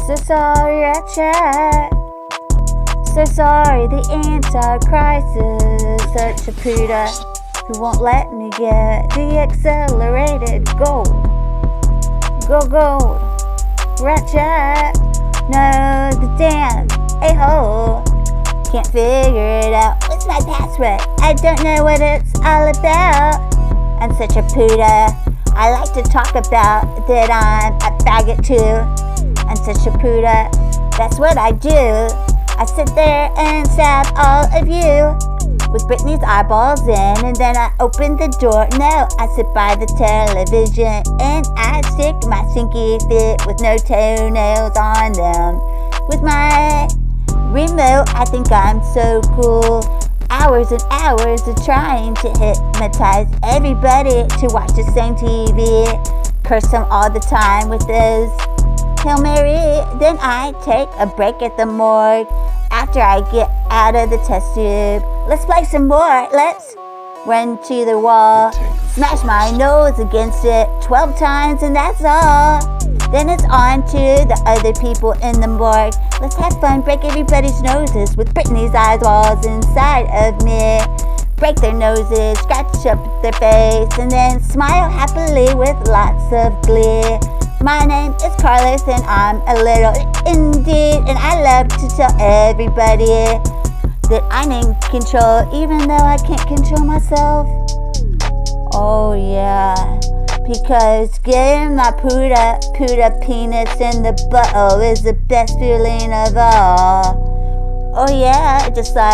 So sorry I tried. So sorry the Antichrist is such a Peter who won't let me get the accelerated gold. Gold. Ratchet. No, the damn a-hole. Can't figure it out. What's my password? I don't know what it's all about. I'm such a Peter. I like to talk about that I'm a faggot too. I'm such a Peter. That's what I do. I sit there and stab all of you with Britney's eyeballs in, and then I open the door. No, I sit by the television and I stick my stinky feet with no toenails on them. With my remote, I think I'm so cool. Hours and hours of trying to hypnotize everybody to watch the same TV. Curse them all the time with those Hail Mary. Then I take a break at the morgue after I get out of the test tube. Let's play some more. Let's run to the wall, smash my nose against it 12 times, and that's all. Then it's on to the other people in the morgue. Let's have fun, break everybody's noses with Britney's eyeballs inside of me. Break their noses, scratch up their face, and then smile happily with lots of glee. My name is Carlos and I'm a little indeed, and I love to tell everybody that I'm in control even though I can't control myself. Oh yeah, because getting my Puda penis in the butthole is the best feeling of all. Oh yeah, just like